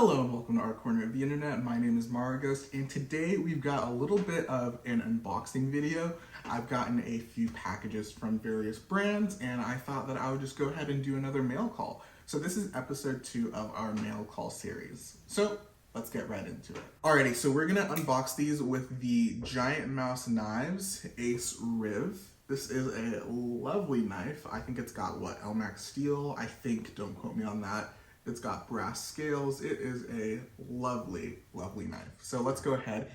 Hello and welcome to our corner of the internet. My name is Maragos, and today we've got a little bit of an unboxing video. I've gotten a few packages from various brands, and I thought that I would just go ahead and do another mail call. So this is episode 2 of our mail call series. So let's get right into it. Alrighty, so we're gonna unbox these with the Giant Mouse Knives Ace Riv. This is a lovely knife. I think it's got Elmax steel, I think, don't quote me on that. It's got brass scales. It is a lovely, lovely knife. So let's go ahead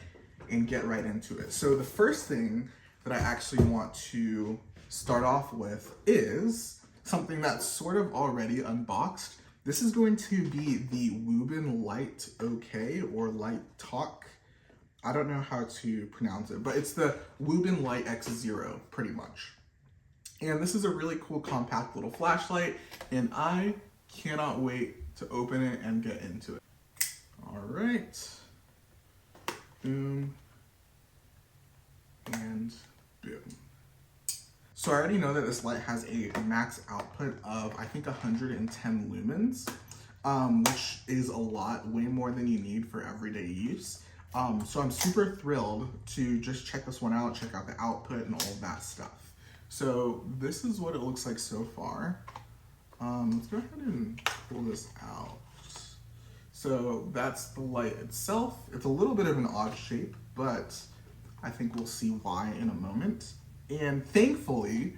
and get right into it. So the first thing that I actually want to start off with is something that's sort of already unboxed. This is going to be the Wuben Light OK or Light Talk. I don't know how to pronounce it, but it's the Wuben Light X0 pretty much. And this is a really cool compact little flashlight, and I cannot wait to open it and get into it. All right, boom, and boom. So I already know that this light has a max output of, I think, 110 lumens, which is a lot, way more than you need for everyday use. So I'm super thrilled to just check this one out, check out the output and all of that stuff. So this is what it looks like so far. Let's go ahead and pull this out. So that's the light itself. It's a little bit of an odd shape, but I think we'll see why in a moment. And thankfully,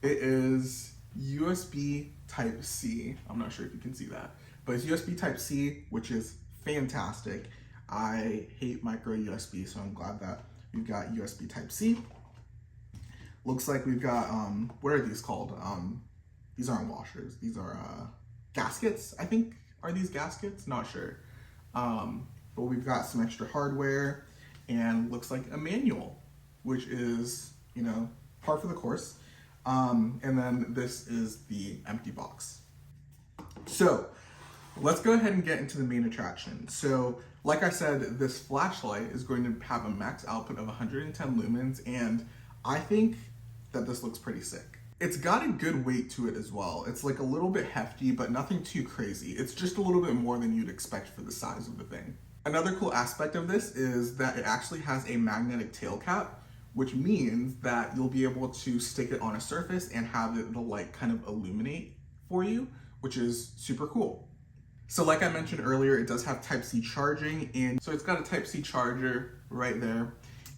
it is USB Type-C. I'm not sure if you can see that, but it's USB Type-C, which is fantastic. I hate micro USB, so I'm glad that we've got USB Type-C. Looks like we've got, what are these called? These aren't washers. These are gaskets, I think. Are these gaskets? Not sure. But we've got some extra hardware and looks like a manual, which is, you know, par for the course. And then this is the empty box. So let's go ahead and get into the main attraction. So like I said, this flashlight is going to have a max output of 110 lumens, and I think that this looks pretty sick. It's got a good weight to it as well. It's like a little bit hefty, but nothing too crazy. It's just a little bit more than you'd expect for the size of the thing. Another cool aspect of this is that it actually has a magnetic tail cap, which means that you'll be able to stick it on a surface and have the light kind of illuminate for you, which is super cool. So like I mentioned earlier, it does have Type-C charging, and so it's got a Type-C charger right there,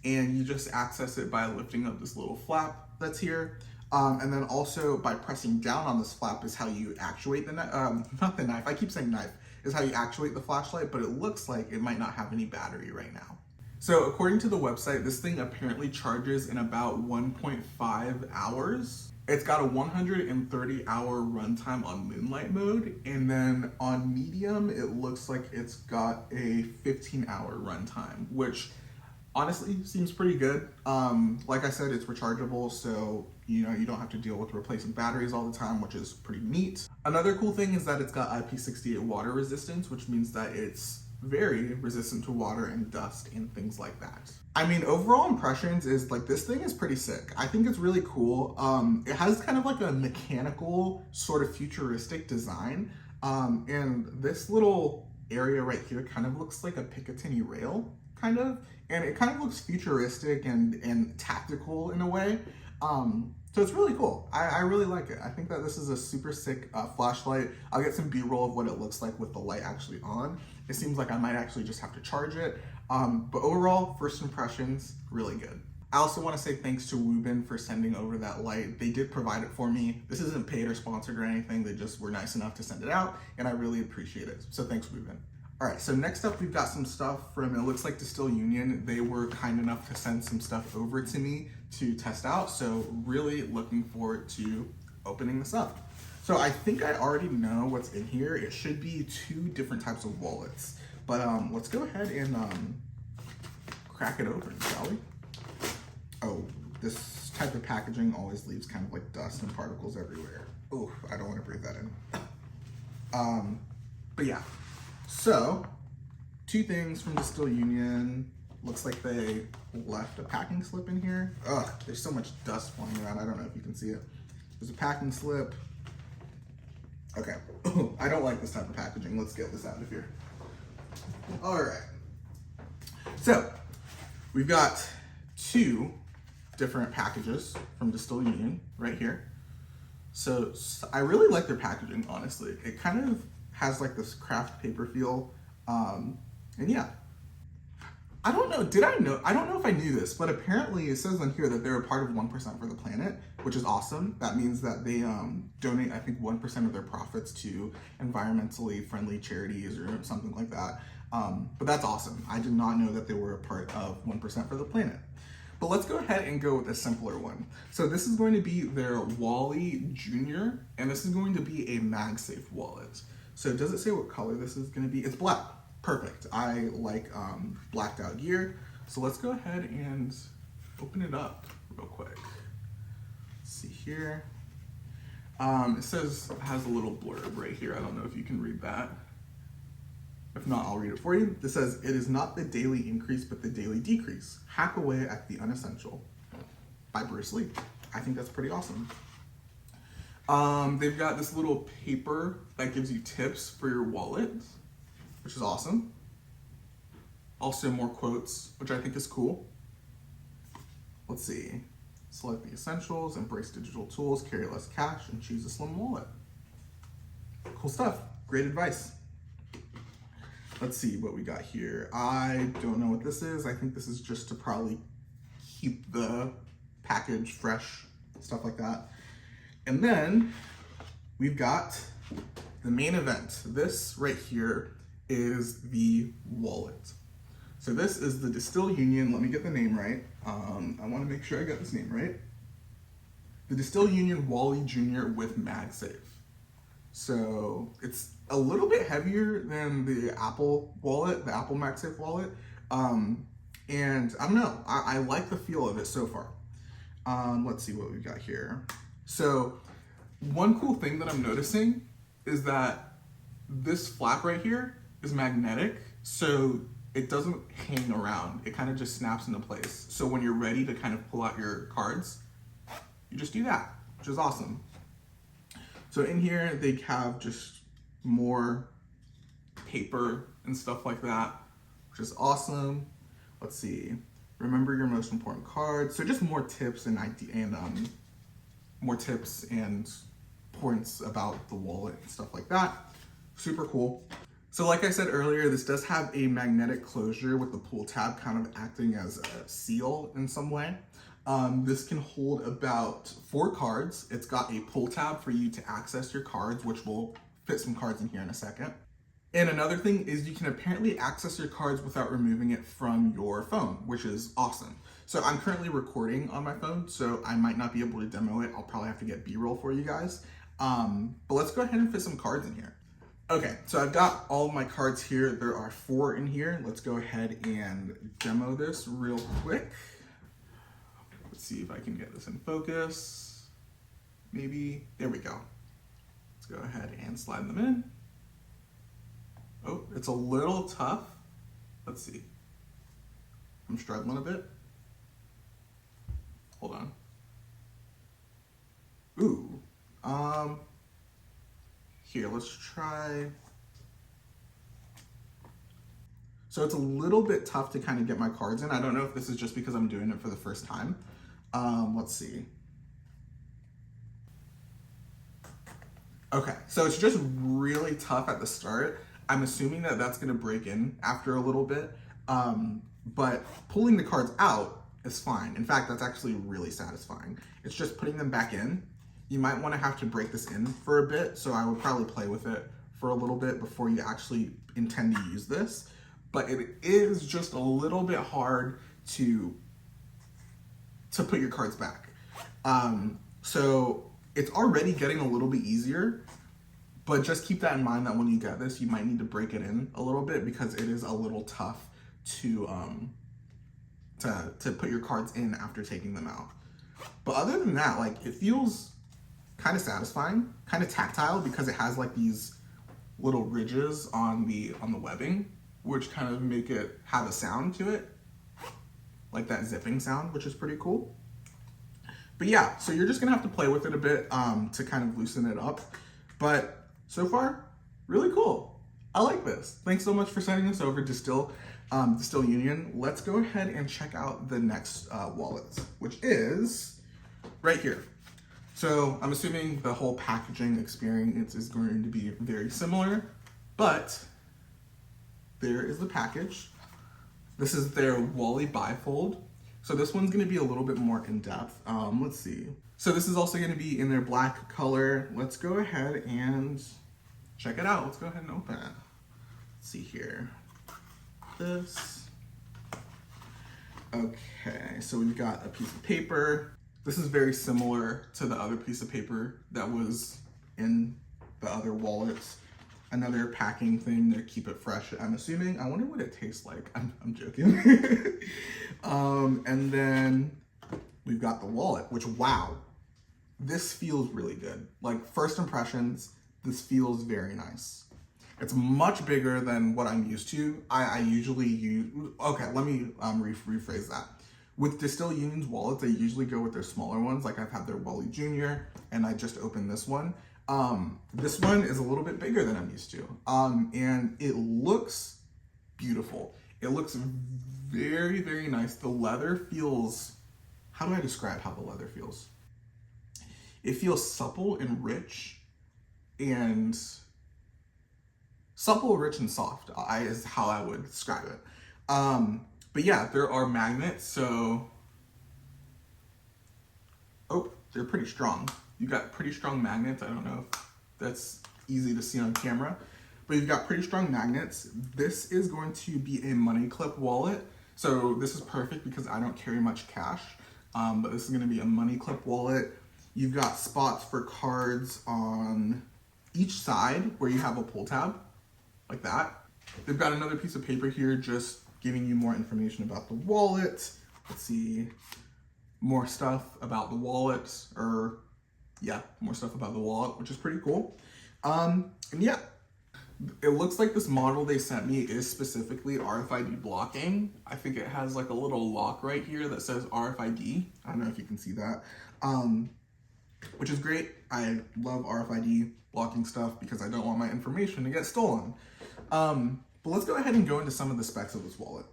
and you just access it by lifting up this little flap that's here. And then also by pressing down on this flap is how you actuate the knife, not the knife, I keep saying knife, is how you actuate the flashlight, but it looks like it might not have any battery right now. So according to the website, this thing apparently charges in about 1.5 hours. It's got a 130-hour runtime on moonlight mode, and then on medium, it looks like it's got a 15-hour runtime, which honestly seems pretty good. Like I said, it's rechargeable, so you know you don't have to deal with replacing batteries all the time, which is pretty neat. Another cool thing is that it's got IP68 water resistance, which means that it's very resistant to water and dust and things like that. I mean, overall impressions is like this thing is pretty sick. I think it's really cool. It has kind of like a mechanical sort of futuristic design. And this little area right here kind of looks like a Picatinny rail, kind of, and it kind of looks futuristic and tactical in a way. So it's really cool. I really like it. I think that this is a super sick flashlight. I'll get some B-roll of what it looks like with the light actually on. It seems like I might actually just have to charge it. But overall, first impressions, really good. I also want to say thanks to Wuben for sending over that light. They did provide it for me. This isn't paid or sponsored or anything. They just were nice enough to send it out, and I really appreciate it. So thanks, Wuben. All right, so next up, we've got some stuff from, it looks like Distilled Union. They were kind enough to send some stuff over to me to test out. So really looking forward to opening this up. So I think I already know what's in here. It should be 2 different types of wallets, but let's go ahead and crack it open, shall we? Oh, this type of packaging always leaves kind of like dust and particles everywhere. Oh, I don't want to breathe that in. But yeah. So, 2 things from Distilled Union. Looks like they left a packing slip in here. Ugh, there's so much dust flying around. I don't know if you can see it. There's a packing slip. Okay, I don't like this type of packaging. Let's get this out of here. All right. So we've got 2 different packages from Distilled Union right here. So I really like their packaging, honestly. It kind of has like this craft paper feel. And yeah, I don't know if I knew this, but apparently it says on here that they're a part of 1% for the planet, which is awesome. That means that they donate, I think, 1% of their profits to environmentally friendly charities or something like that. But that's awesome. I did not know that they were a part of 1% for the planet. But let's go ahead and go with a simpler one. So this is going to be their Wally Junior, and this is going to be a MagSafe wallet. So does it say what color this is going to be? It's black. Perfect. I like blacked out gear. So let's go ahead and open it up real quick. Let's see here. It says, it has a little blurb right here. I don't know if you can read that. If not, I'll read it for you. This says, "It is not the daily increase, but the daily decrease. Hack away at the unessential." By Bruce Lee. I think that's pretty awesome. They've got this little paper that gives you tips for your wallet, which is awesome. Also more quotes, which I think is cool. Let's see. Select the essentials, embrace digital tools, carry less cash, and choose a slim wallet. Cool stuff. Great advice. Let's see what we got here. I don't know what this is. I think this is just to probably keep the package fresh, stuff like that. And then we've got the main event. This right here is the wallet. So this is the Distilled Union. Let me get the name right. I want to make sure I got this name right. The Distilled Union Wally Junior with MagSafe. So it's a little bit heavier than the Apple wallet, the Apple MagSafe wallet. And I don't know, I like the feel of it so far. Let's see what we've got here. So one cool thing that I'm noticing is that this flap right here is magnetic, so it doesn't hang around. It kind of just snaps into place. So when you're ready to kind of pull out your cards, you just do that, which is awesome. So in here, they have just more paper and stuff like that, which is awesome. Let's see. Remember your most important cards. So just more tips and more tips and points about the wallet and stuff like that. Super cool. So like I said earlier, this does have a magnetic closure with the pull tab kind of acting as a seal in some way. This can hold about 4 cards. It's got a pull tab for you to access your cards, which will fit some cards in here in a second. And another thing is you can apparently access your cards without removing it from your phone, which is awesome. So I'm currently recording on my phone, so I might not be able to demo it. I'll probably have to get B-roll for you guys. But let's go ahead and fit some cards in here. Okay, so I've got all of my cards here. There are 4 in here. Let's go ahead and demo this real quick. Let's see if I can get this in focus. Maybe, there we go. Let's go ahead and slide them in. Oh, it's a little tough. Let's see. I'm struggling a bit. Hold on. Ooh. Here, let's try. So it's a little bit tough to kind of get my cards in. I don't know if this is just because I'm doing it for the first time. Let's see. Okay, so it's just really tough at the start. I'm assuming that that's gonna break in after a little bit, but pulling the cards out is fine. In fact, that's actually really satisfying. It's just putting them back in. You might wanna have to break this in for a bit, so I would probably play with it for a little bit before you actually intend to use this. But it is just a little bit hard to put your cards back. So it's already getting a little bit easier, but just keep that in mind that when you get this, you might need to break it in a little bit because it is a little tough to put your cards in after taking them out. But other than that, like, it feels kind of satisfying, kind of tactile because it has like these little ridges on the webbing, which kind of make it have a sound to it, like that zipping sound, which is pretty cool. But yeah, so you're just gonna have to play with it a bit to kind of loosen it up. But so far, really cool. I like this. Thanks so much for sending this over, Distilled Union. Let's go ahead and check out the next wallets, which is right here. So I'm assuming the whole packaging experience is going to be very similar, but there is the package. This is their Wally bifold. So this one's gonna be a little bit more in depth. Let's see. So this is also gonna be in their black color. Let's go ahead and check it out. Let's go ahead and open it. Let's see here. This. Okay, so we've got a piece of paper. This is very similar to the other piece of paper that was in the other wallets. Another packing thing to keep it fresh, I'm assuming. I wonder what it tastes like. I'm joking. And then we've got the wallet, which, wow, this feels really good. Like, first impressions, this feels very nice. It's much bigger than what I'm used to. I usually use, okay, let me rephrase that. With Distilled Union's wallets, I usually go with their smaller ones. Like, I've had their Wally Jr., and I just opened this one. This one is a little bit bigger than I'm used to. And it looks beautiful. It looks very, very nice. The leather feels, how do I describe how the leather feels? It feels supple and rich, and supple, rich, and soft is how I would describe it. But yeah, there are magnets, so, oh, they're pretty strong. You've got pretty strong magnets. I don't know if that's easy to see on camera, but you've got pretty strong magnets. This is going to be a money clip wallet. So this is perfect because I don't carry much cash, but this is gonna be a money clip wallet. You've got spots for cards on each side where you have a pull tab, like that. They've got another piece of paper here just giving you more information about the wallet. Let's see, more stuff about the wallet, or yeah, more stuff about the wallet, which is pretty cool. And yeah, it looks like this model they sent me is specifically RFID blocking. I think it has like a little lock right here that says RFID. I don't know if you can see that, which is great. I love RFID blocking stuff because I don't want my information to get stolen. But let's go ahead and go into some of the specs of this wallet.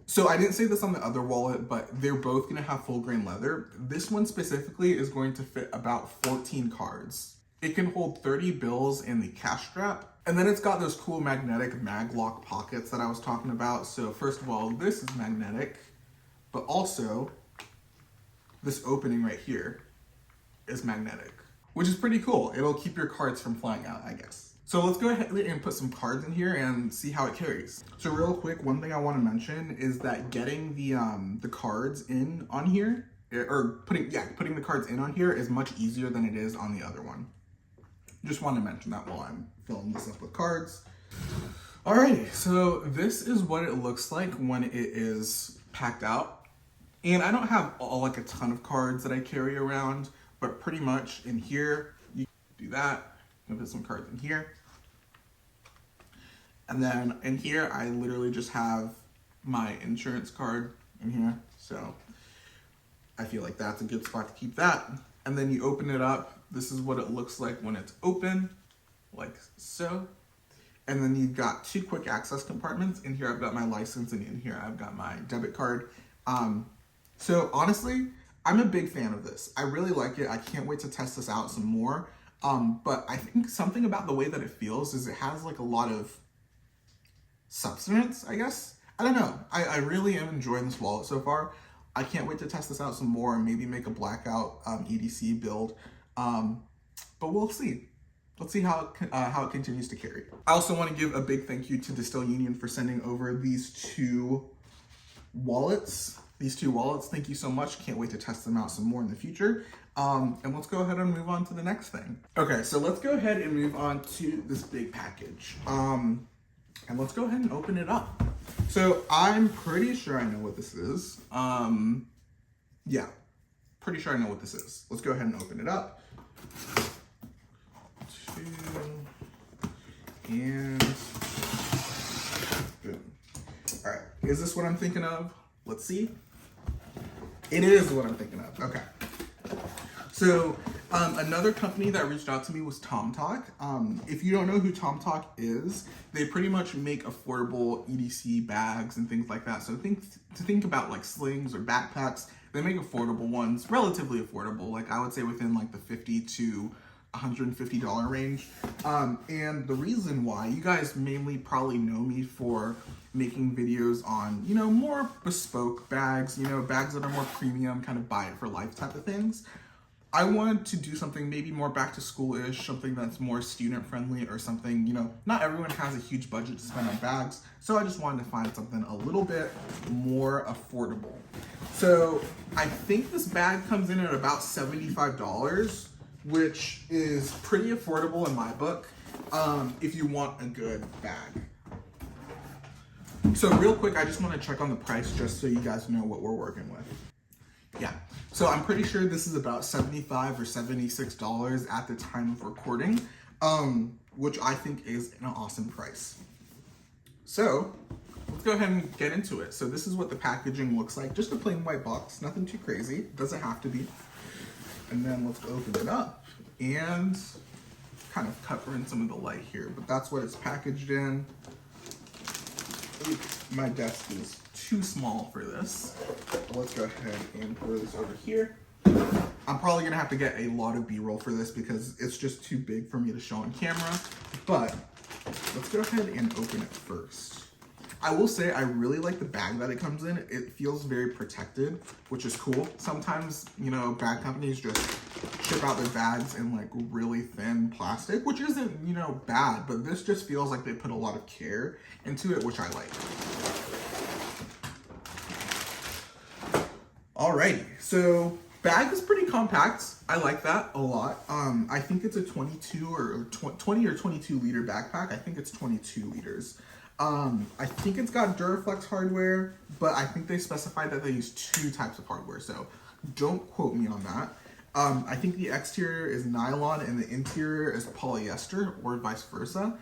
So I didn't say this on the other wallet, but they're both gonna have full grain leather. This one specifically is going to fit about 14 cards. It can hold 30 bills in the cash strap. And then it's got those cool magnetic mag lock pockets that I was talking about. So first of all, this is magnetic, but also this opening right here is magnetic, which is pretty cool. It'll keep your cards from flying out, I guess. So let's go ahead and put some cards in here and see how it carries. So real quick, one thing I want to mention is that getting the cards in on here, or putting the cards in on here is much easier than it is on the other one. Just want to mention that while I'm filling this up with cards. Alrighty, so this is what it looks like when it is packed out. And I don't have like a ton of cards that I carry around, but pretty much in here, you can do that. I'm gonna put some cards in here. And then in here, I literally just have my insurance card in here. So I feel like that's a good spot to keep that. And then you open it up. This is what it looks like when it's open, like so. And then you've got two quick access compartments. In here, I've got my license, and in here, I've got my debit card. So honestly, I'm a big fan of this. I really like it. I can't wait to test this out some more. But I think something about the way that it feels is it has like a lot of substance, I guess. I don't know. I really am enjoying this wallet so far. I can't wait to test this out some more and maybe make a blackout EDC build. But we'll see. Let's see how it continues to carry. I also want to give a big thank you to Distilled Union for sending over these two wallets. Thank you so much. Can't wait to test them out some more in the future. And let's go ahead and move on to the next thing. Okay, so let's go ahead and move on to this big package. And let's go ahead and open it up. So I'm pretty sure I know what this is. Yeah, pretty sure I know what this is. Let's go ahead and open it up. And boom. All right, is this what I'm thinking of? Let's see. It is what I'm thinking of. Okay. So Another company that reached out to me was Tomtoc. If you don't know who Tomtoc is, they pretty much make affordable EDC bags and things like that. So think about like slings or backpacks. They make affordable ones, relatively affordable. Like I would say within like the $50 to $150 range. And the reason why, you guys mainly probably know me for making videos on, you know, more bespoke bags, you know, bags that are more premium, kind of buy it for life type of things. I wanted to do something maybe more back to school-ish, something that's more student friendly or something, you know, not everyone has a huge budget to spend on bags. So I just wanted to find something a little bit more affordable. So I think this bag comes in at about $75, which is pretty affordable in my book, if you want a good bag. So real quick, I just want to check on the price just so you guys know what we're working with. Yeah, so I'm pretty sure this is about $75 or $76 at the time of recording, which I think is an awesome price. So let's go ahead and get into it. So this is what the packaging looks like, just a plain white box, nothing too crazy, doesn't have to be. And then let's open it up and kind of cover in some of the light here, but that's what it's packaged in. Ooh, my desk is too small for this. Let's go ahead and throw this over here. I'm probably gonna have to get a lot of B-roll for this because it's just too big for me to show on camera, but let's go ahead and open it first. I will say I really like the bag that it comes in. It feels very protected, which is cool. Sometimes, you know, bag companies just ship out their bags in like really thin plastic, which isn't, you know, bad, but this just feels like they put a lot of care into it, which I like. Alrighty, so bag is pretty compact. I like that a lot. I think it's a 20 or 22 liter backpack. I think it's 22 liters. I think it's got Duraflex hardware, but I think they specified that they use 2 types of hardware, so don't quote me on that. I think the exterior is nylon and the interior is polyester, or vice versa.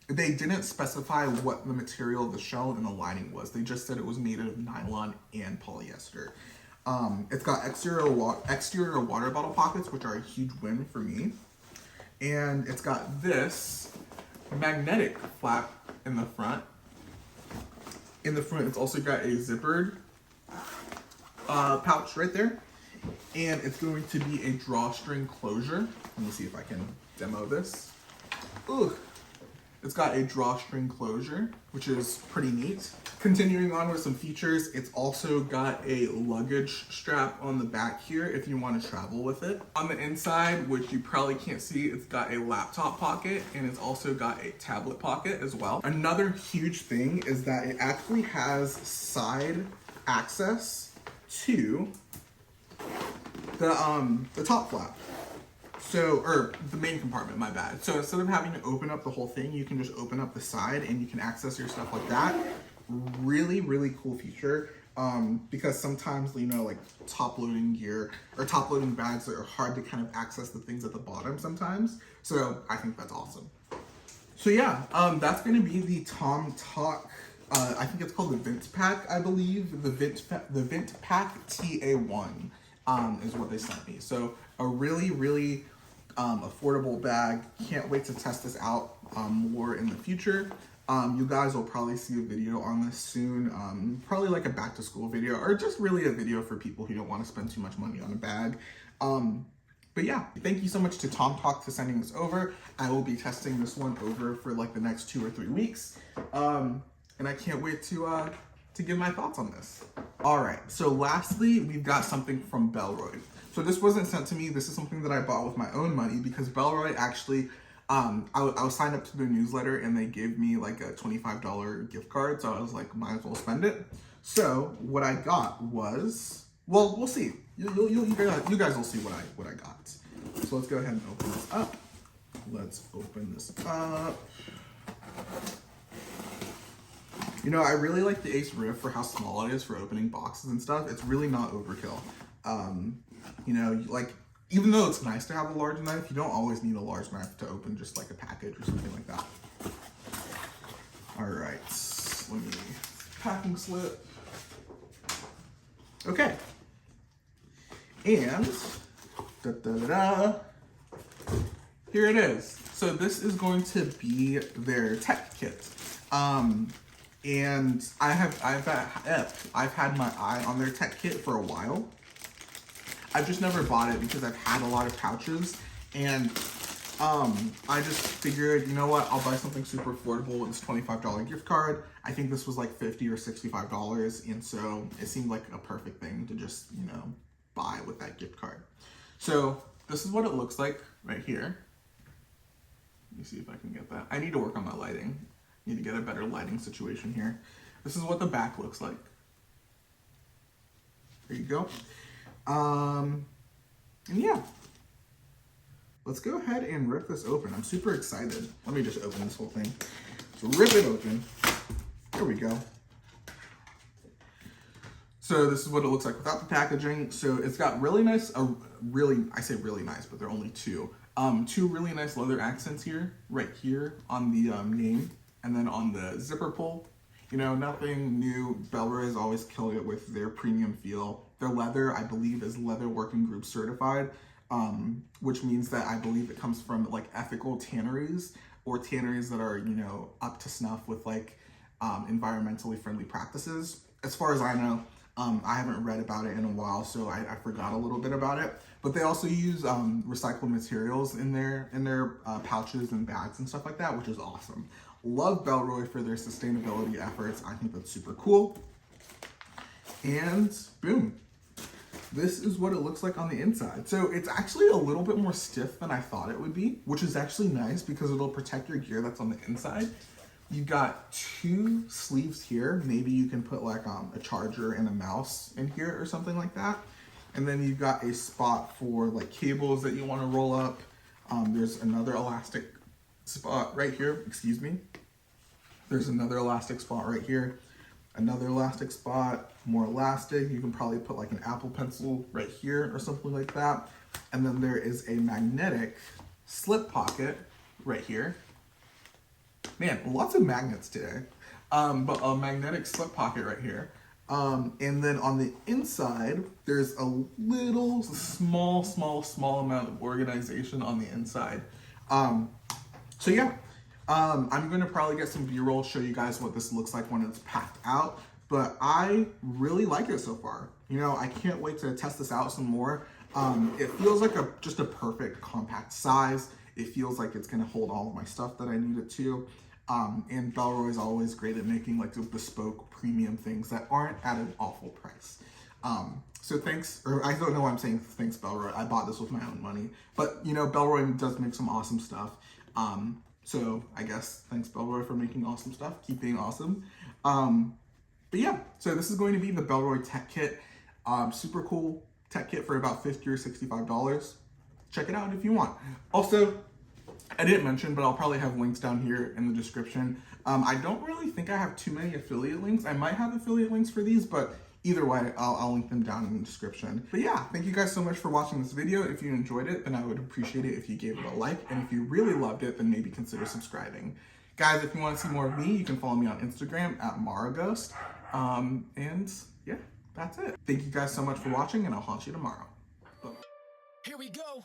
They didn't specify what the material of the shell and the lining was. They just said it was made of nylon and polyester. It's got exterior water bottle pockets, which are a huge win for me. And it's got this magnetic flap in the front. In the front, it's also got a zippered pouch right there. And it's going to be a drawstring closure. Let me see if I can demo this. Ooh. It's got a drawstring closure, which is pretty neat. Continuing on with some features, it's also got a luggage strap on the back here if you want to travel with it. On the inside, which you probably can't see, it's got a laptop pocket and it's also got a tablet pocket as well. Another huge thing is that it actually has side access to the top flap. So, or the main compartment, my bad. So instead of having to open up the whole thing, you can just open up the side and you can access your stuff like that. Really, really cool feature. Because sometimes, you know, like top loading gear or top loading bags are hard to kind of access the things at the bottom sometimes. So I think that's awesome. So yeah, that's going to be the Tomtoc. I think it's called the Vent Pack, I believe. The Vent Pack TA1 is what they sent me. So a really, really affordable bag. Can't wait to test this out more in the future. You guys will probably see a video on this soon, probably like a back to school video or just really a video for people who don't want to spend too much money on a bag. But yeah, thank you so much to Tomtoc for sending this over. I will be testing this one over for like the next 2 or 3 weeks. And I can't wait to give my thoughts on this. All right, so lastly, we've got something from Bellroy. So this wasn't sent to me. This is something that I bought with my own money because Bellroy actually, I was signed up to their newsletter and they gave me like a $25 gift card. So I was like, might as well spend it. So what I got was, well, we'll see. You guys will see what I got. So let's go ahead and open this up. Let's open this up. You know, I really like the Ace Riv for how small it is for opening boxes and stuff. It's really not overkill. You know, like, even though it's nice to have a large knife, you don't always need a large knife to open just like a package or something like that. All right, let me, packing slip. Okay. And Da, da, da, da. Here it is. So this is going to be their tech kit. And I've had my eye on their tech kit for a while. I've just never bought it because I've had a lot of pouches, and I just figured, you know what, I'll buy something super affordable with this $25 gift card. I think this was like $50 or $65, and so it seemed like a perfect thing to just, you know, buy with that gift card. So this is what it looks like right here. Let me see if I can get that. I need to work on my lighting. Need to get a better lighting situation here. This is what the back looks like. There you go. And yeah, let's go ahead and rip this open. I'm super excited. Let me just open this whole thing. So rip it open. There we go. So this is what it looks like without the packaging. So it's got really nice, I say really nice, but they're only two. Two really nice leather accents here, right here on the name, and then on the zipper pull. You know, nothing new. Bellroy has always killed it with their premium feel. Their leather, I believe, is Leather Working Group certified, which means that I believe it comes from like ethical tanneries, or tanneries that are, you know, up to snuff with like environmentally friendly practices. As far as I know, I haven't read about it in a while, so I forgot a little bit about it. But they also use recycled materials in their pouches and bags and stuff like that, which is awesome. Love Bellroy for their sustainability efforts. I think that's super cool. And boom, this is what it looks like on the inside. So it's actually a little bit more stiff than I thought it would be, which is actually nice because it'll protect your gear that's on the inside. You got two sleeves here. Maybe you can put like a charger and a mouse in here or something like that. And then you've got a spot for like cables that you want to roll up. There's another elastic spot right here, excuse me. There's another elastic spot right here. Another elastic spot, more elastic. You can probably put like an Apple Pencil right here or something like that. And then there is a magnetic slip pocket right here. Man, lots of magnets today. But a magnetic slip pocket right here. And then on the inside, there's a little small amount of organization on the inside. So yeah, I'm gonna probably get some B-roll, show you guys what this looks like when it's packed out, but I really like it so far. You know, I can't wait to test this out some more. It feels like just a perfect compact size. It feels like it's gonna hold all of my stuff that I need it to. And Bellroy is always great at making like the bespoke premium things that aren't at an awful price. So thanks, or I don't know why I'm saying thanks Bellroy. I bought this with my own money, but you know, Bellroy does make some awesome stuff. So I guess thanks Bellroy for making awesome stuff. Keep being awesome. But yeah, so this is going to be the Bellroy tech kit. Super cool tech kit for about $50 or $65. Check it out if you want. Also, I didn't mention, but I'll probably have links down here in the description. I don't really think I have too many affiliate links. I might have affiliate links for these, but either way, I'll link them down in the description. But yeah, thank you guys so much for watching this video. If you enjoyed it, then I would appreciate it if you gave it a like. And if you really loved it, then maybe consider subscribing. Guys, if you want to see more of me, you can follow me on Instagram at Maraghost. And yeah, that's it. Thank you guys so much for watching, and I'll haunt you tomorrow. Bye. Here we go.